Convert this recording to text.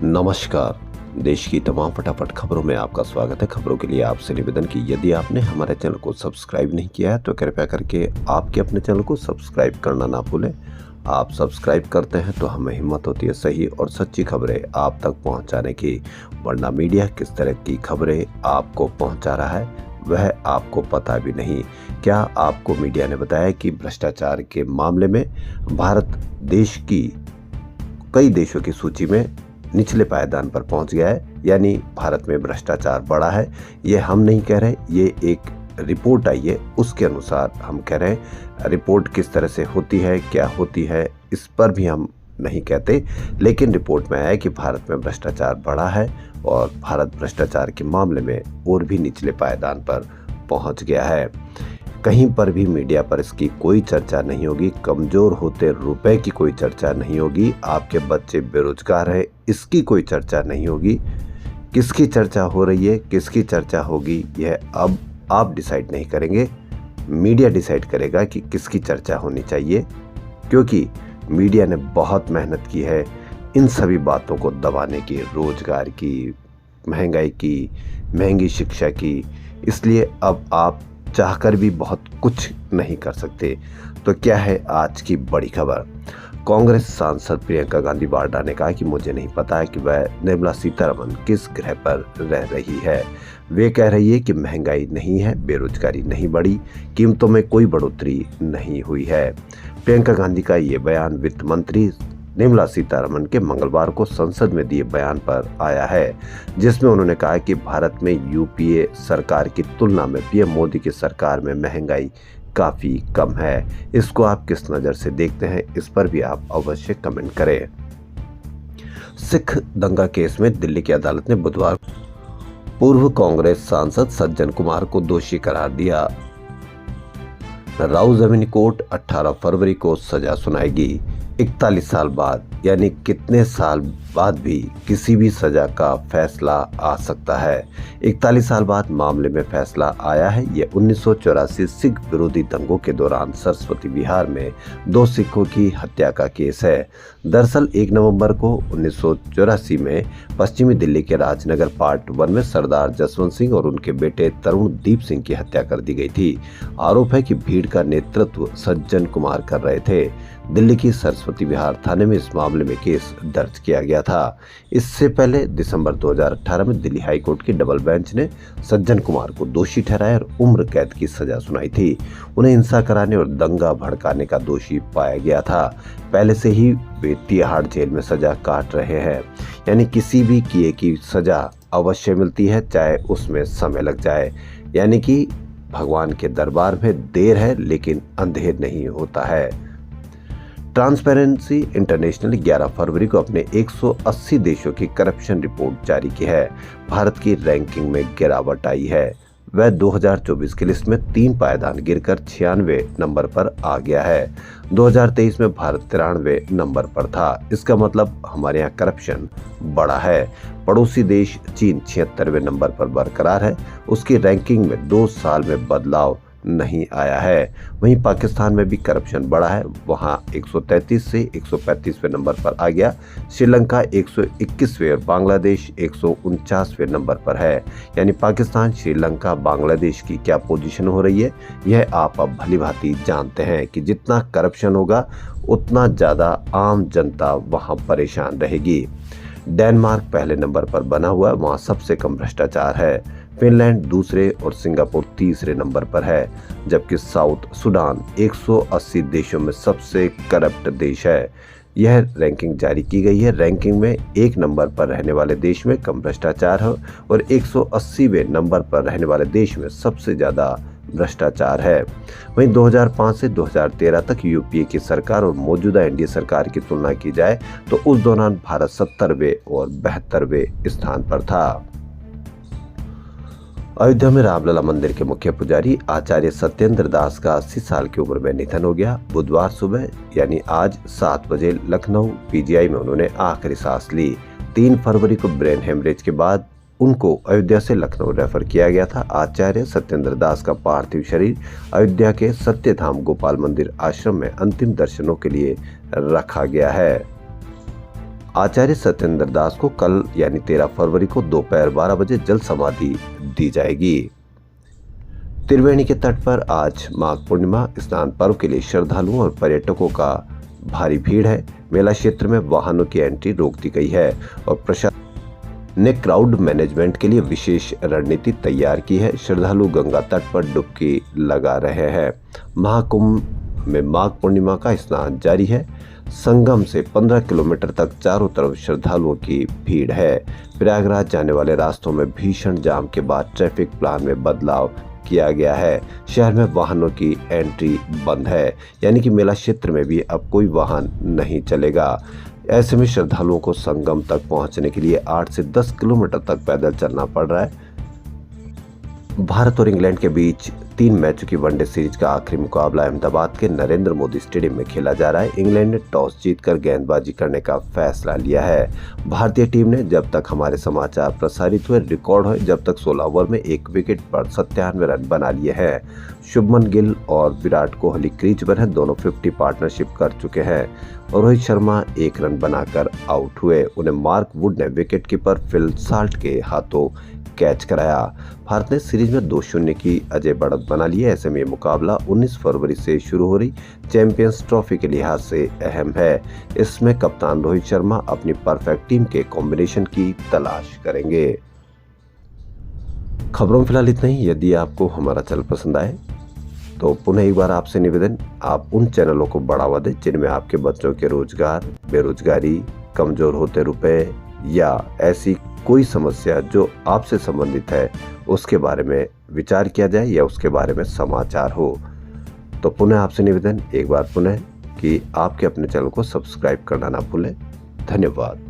नमस्कार। देश की तमाम फटाफट खबरों में आपका स्वागत है। खबरों के लिए आपसे निवेदन कि यदि आपने हमारे चैनल को सब्सक्राइब नहीं किया है तो कृपया करके आपके अपने चैनल को सब्सक्राइब करना ना भूलें। आप सब्सक्राइब करते हैं तो हमें हिम्मत होती है सही और सच्ची खबरें आप तक पहुंचाने की, वरना मीडिया किस तरह की खबरें आपको पहुंचा रहा है वह आपको पता भी नहीं। क्या आपको मीडिया ने बताया कि भ्रष्टाचार के मामले में भारत देश की कई देशों की सूची में निचले पायदान पर पहुंच गया है, यानी भारत में भ्रष्टाचार बढ़ा है। ये हम नहीं कह रहे, ये एक रिपोर्ट आई है उसके अनुसार हम कह रहे हैं। रिपोर्ट किस तरह से होती है, क्या होती है, इस पर भी हम नहीं कहते, लेकिन रिपोर्ट में आया है कि भारत में भ्रष्टाचार बढ़ा है और भारत भ्रष्टाचार के मामले में और भी निचले पायदान पर पहुंच गया है। कहीं पर भी मीडिया पर इसकी कोई चर्चा नहीं होगी। कमजोर होते रुपए की कोई चर्चा नहीं होगी। आपके बच्चे बेरोजगार हैं, इसकी कोई चर्चा नहीं होगी। किसकी चर्चा हो रही है, किसकी चर्चा होगी, यह अब आप डिसाइड नहीं करेंगे, मीडिया डिसाइड करेगा कि किसकी चर्चा होनी चाहिए, क्योंकि मीडिया ने बहुत मेहनत की है इन सभी बातों को दबाने की, रोजगार की, महंगाई की, महंगी शिक्षा की। इसलिए अब आप चाहकर भी बहुत कुछ नहीं कर सकते। तो क्या है आज की बड़ी खबर? कांग्रेस सांसद प्रियंका गांधी वाड्रा ने कहा कि मुझे नहीं पता है कि वह निर्मला सीतारमण किस ग्रह पर रह रही है। वे कह रही है कि महंगाई नहीं है, बेरोजगारी नहीं बढ़ी, कीमतों में कोई बढ़ोतरी नहीं हुई है। प्रियंका गांधी का ये बयान वित्त मंत्री निर्मला सीतारमण के मंगलवार को संसद में दिए बयान पर आया है, जिसमें उन्होंने कहा कि भारत में यूपीए सरकार की तुलना में पीएम मोदी की सरकार में महंगाई काफी कम है। इसको आप किस नज़र से देखते हैं, इस पर भी आप अवश्य कमेंट करें। सिख दंगा केस में दिल्ली की अदालत ने बुधवार पूर्व कांग्रेस सांसद सज्जन कुमार को दोषी करार दिया। राउ जमीनी कोर्ट 18 फरवरी को सजा सुनाएगी। 41 साल बाद, यानी कितने साल बाद भी किसी भी सजा का फैसला आ सकता है। 41 साल बाद मामले में फैसला आया है। ये 1984 सिख विरोधी दंगों के दौरान सरस्वती विहार में 2 सिखों की हत्या का केस है। दरअसल 1 नवंबर को 1984 में पश्चिमी दिल्ली के राजनगर पार्ट 1 में सरदार जसवंत सिंह और उनके बेटे तरुण दीप सिंह की हत्या कर दी गई थी। आरोप है कि भीड़ का नेतृत्व सज्जन कुमार कर रहे थे। दिल्ली की सरस्वती विहार थाने में इस मामले में केस दर्ज किया गया था। इससे पहले दिसंबर 2018 में दिल्ली हाई कोर्ट की डबल बेंच ने सज्जन कुमार को दोषी ठहराया और उम्र कैद की सजा सुनाई थी। उन्हें हिंसा कराने और दंगा भड़काने का दोषी पाया गया था। पहले से ही वे तिहाड़ जेल में सजा काट रहे हैं, यानी किसी भी किए की सजा अवश्य मिलती है, चाहे उसमें समय लग जाए। यानी कि भगवान के दरबार में देर है लेकिन अंधेर नहीं होता है। ट्रांसपेरेंसी इंटरनेशनल 11 फरवरी को अपने 180 देशों की करप्शन रिपोर्ट जारी की है। भारत की रैंकिंग में गिरावट आई है। वह 2024 की लिस्ट में 3 पायदान गिरकर 96 नंबर पर आ गया है। 2023 में भारत 93 नंबर पर था। इसका मतलब हमारे यहाँ करप्शन बढ़ा है। पड़ोसी देश चीन 76वें नंबर पर बरकरार है। उसकी रैंकिंग में 2 साल में बदलाव नहीं आया है। वहीं पाकिस्तान में भी करप्शन बढ़ा है, वहां 133 से 135वें नंबर पर आ गया। श्रीलंका 121वें और बांग्लादेश 149वें नंबर पर है। यानी पाकिस्तान, श्रीलंका, बांग्लादेश की क्या पोजीशन हो रही है, यह आप अब भली भांति जानते हैं कि जितना करप्शन होगा उतना ज़्यादा आम जनता वहां परेशान रहेगी। डेनमार्क पहले नंबर पर बना हुआ है, वहां सबसे कम भ्रष्टाचार है। फिनलैंड दूसरे और सिंगापुर तीसरे नंबर पर है, जबकि साउथ सुडान 180 देशों में सबसे करप्ट देश है। यह रैंकिंग जारी की गई है। रैंकिंग में 1 नंबर पर रहने वाले देश में कम भ्रष्टाचार है और 180वें नंबर पर रहने वाले देश में सबसे ज़्यादा भ्रष्टाचार है। वहीं 2005 से 2013 तक यूपीए की सरकार और मौजूदा एनडीए सरकार की तुलना की जाए तो उस दौरान भारत 70वें और 72वें स्थान पर था। अयोध्या में रामलला मंदिर के मुख्य पुजारी आचार्य सत्येंद्र दास का 80 साल की उम्र में निधन हो गया। बुधवार सुबह यानी आज 7 बजे लखनऊ पीजीआई में उन्होंने आखिरी सांस ली। 3 फरवरी को ब्रेन हेमरेज के बाद उनको अयोध्या से लखनऊ रेफर किया गया था। आचार्य सत्येंद्र दास का पार्थिव शरीर अयोध्या के सत्यधाम गोपाल मंदिर आश्रम में अंतिम दर्शनों के लिए रखा गया है। आचार्य सत्येंद्र दास को कल यानी 13 फरवरी को दोपहर 12 बजे जल समाधि दी जाएगी। त्रिवेणी के तट पर आज माघ पूर्णिमा स्नान पर्व के लिए श्रद्धालुओं और पर्यटकों का भारी भीड़ है। मेला क्षेत्र में वाहनों की एंट्री रोक दी गई है और प्रशासन ने क्राउड मैनेजमेंट के लिए विशेष रणनीति तैयार की है। श्रद्धालु गंगा तट पर डुबकी लगा रहे हैं। महाकुंभ में माघ पूर्णिमा का स्नान जारी है। संगम से 15 किलोमीटर तक चारों तरफ श्रद्धालुओं की भीड़ है। प्रयागराज जाने वाले रास्तों में भीषण जाम के बाद ट्रैफिक प्लान में बदलाव किया गया है। शहर में वाहनों की एंट्री बंद है, यानी कि मेला क्षेत्र में भी अब कोई वाहन नहीं चलेगा। ऐसे में श्रद्धालुओं को संगम तक पहुंचने के लिए 8 से 10 किलोमीटर तक पैदल चलना पड़ रहा है। भारत और इंग्लैंड के बीच 3 मैचों की वनडे सीरीज का आखिरी मुकाबला अहमदाबाद के नरेंद्र मोदी स्टेडियम में खेला जा रहा है। इंग्लैंड ने टॉस जीतकर गेंदबाजी करने का फैसला लिया है। भारतीय टीम ने जब तक हमारे समाचार प्रसारित हुए रिकॉर्ड हुए जब तक 16 ओवर में 1 विकेट पर 97 रन बना लिए हैं। शुभमन गिल और विराट कोहली क्रीज पर हैं। दोनों 50 पार्टनरशिप कर चुके हैं और रोहित शर्मा 1 रन बनाकर आउट हुए। उन्हें मार्क वुड ने विकेट कीपर फिल साल्ट के हाथों कैच कराया। भारत ने सीरीज में 2-0 की अजय बढ़त बना ली है। ऐसे में मुकाबला 19 फरवरी से शुरू हो रही चैंपियंस ट्रॉफी के लिहाज से अहम है। इसमें कप्तान रोहित शर्मा अपनी परफेक्ट टीम के कॉम्बिनेशन की तलाश करेंगे। खबरों में फिलहाल इतना ही। यदि आपको हमारा चैनल पसंद आए तो पुनः एक बार आपसे निवेदन, आप उन चैनलों को बढ़ावा दें जिनमें आपके बच्चों के रोजगार, बेरोजगारी, कमजोर होते रुपए या ऐसी कोई समस्या जो आपसे संबंधित है उसके बारे में विचार किया जाए या उसके बारे में समाचार हो। तो पुनः आपसे निवेदन एक बार पुनः कि आपके अपने चैनल को सब्सक्राइब करना ना भूलें। धन्यवाद।